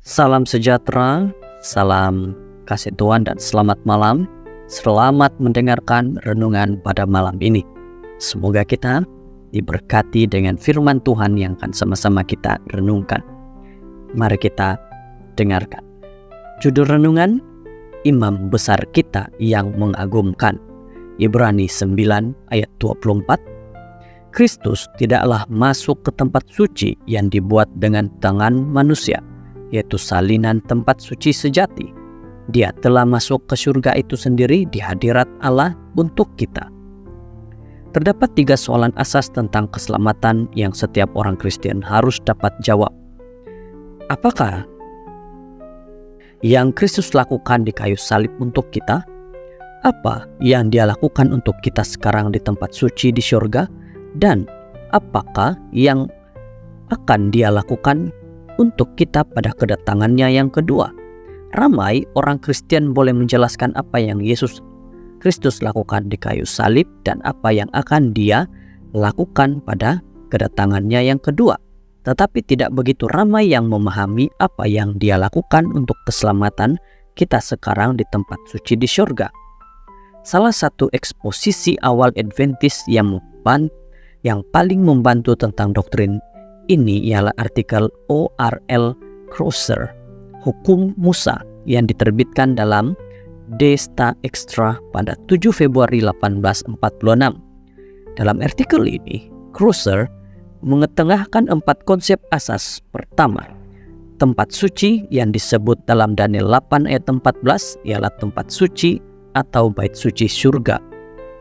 Salam sejahtera, salam kasih Tuhan dan selamat malam. Selamat mendengarkan renungan pada malam ini. Semoga kita diberkati dengan firman Tuhan yang akan sama-sama kita renungkan. Mari kita dengarkan. Judul renungan, Imam Besar Kita yang Mengagumkan. Ibrani 9 ayat 24. Kristus tidaklah masuk ke tempat suci yang dibuat dengan tangan manusia, yaitu salinan tempat suci sejati. Dia telah masuk ke surga itu sendiri di hadirat Allah untuk kita. Terdapat 3 soalan asas tentang keselamatan yang setiap orang Kristen harus dapat jawab. Apakah yang Kristus lakukan di kayu salib untuk kita? Apa yang Dia lakukan untuk kita sekarang di tempat suci di surga? Dan apakah yang akan Dia lakukan untuk kita pada kedatangannya yang kedua? Ramai orang Kristen boleh menjelaskan apa yang Yesus Kristus lakukan di kayu salib dan apa yang akan Dia lakukan pada kedatangannya yang kedua. Tetapi tidak begitu ramai yang memahami apa yang Dia lakukan untuk keselamatan kita sekarang di tempat suci di surga. Salah satu eksposisi awal Adventist yang paling membantu tentang doktrin ini ialah artikel O.R.L. Crosser, Hukum Musa, yang diterbitkan dalam Desta Extra pada 7 Februari 1846. Dalam artikel ini, Crosser mengetengahkan 4 konsep asas. Pertama, tempat suci yang disebut dalam Daniel 8 ayat 14 ialah tempat suci atau bait suci surga.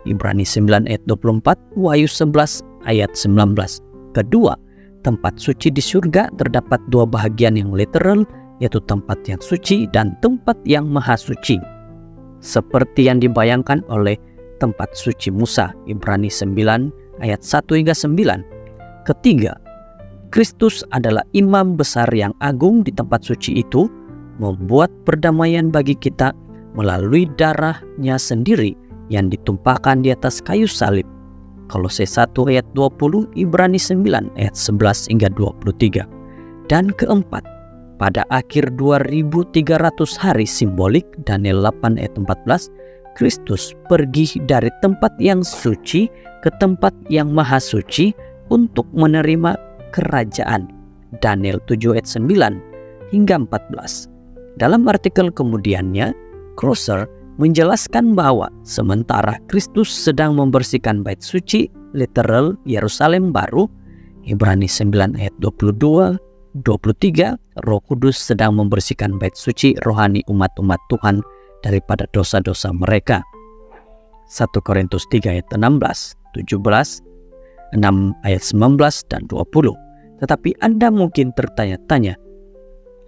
Ibrani 9 ayat 24, Wahyu 11 ayat 19. Kedua, tempat suci di surga terdapat 2 bahagian yang literal, yaitu tempat yang suci dan tempat yang maha suci, seperti yang dibayangkan oleh tempat suci Musa, Ibrani 9 ayat 1 hingga 9. Ketiga, Kristus adalah imam besar yang agung di tempat suci itu, membuat perdamaian bagi kita melalui darahnya sendiri yang ditumpahkan di atas kayu salib. Kolose 1 ayat 20, Ibrani 9 ayat 11 hingga 23. Dan keempat, pada akhir 2300 hari simbolik Daniel 8 ayat 14, Kristus pergi dari tempat yang suci ke tempat yang maha suci untuk menerima kerajaan. Daniel 7 ayat 9 hingga 14. Dalam artikel kemudiannya, Crosser menjelaskan bahwa sementara Kristus sedang membersihkan bait suci literal Yerusalem baru, Ibrani 9 ayat 22, 23, Roh Kudus sedang membersihkan bait suci rohani umat-umat Tuhan daripada dosa-dosa mereka. 1 Korintus 3 ayat 16, 17, 6 ayat 19 dan 20. Tetapi Anda mungkin tertanya-tanya,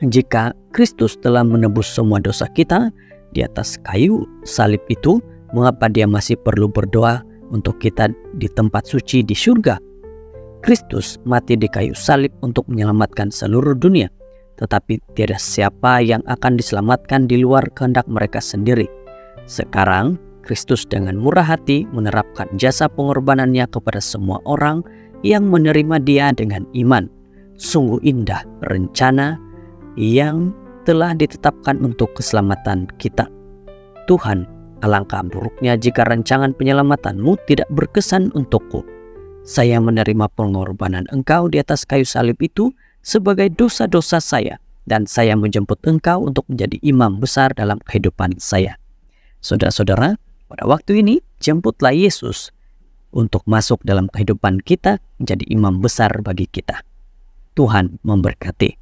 jika Kristus telah menebus semua dosa kita di atas kayu salib itu, mengapa Dia masih perlu berdoa untuk kita di tempat suci di surga? Kristus mati di kayu salib untuk menyelamatkan seluruh dunia, tetapi tiada siapa yang akan diselamatkan di luar kehendak mereka sendiri. Sekarang Kristus dengan murah hati menerapkan jasa pengorbanannya kepada semua orang yang menerima Dia dengan iman. Sungguh indah rencana yang telah ditetapkan untuk keselamatan kita. Tuhan, alangkah buruknya jika rancangan penyelamatanmu tidak berkesan untukku. Saya menerima pengorbanan Engkau di atas kayu salib itu sebagai dosa-dosa saya, dan saya menjemput Engkau untuk menjadi imam besar dalam kehidupan saya. Saudara-saudara, pada waktu ini jemputlah Yesus untuk masuk dalam kehidupan kita menjadi imam besar bagi kita. Tuhan memberkati.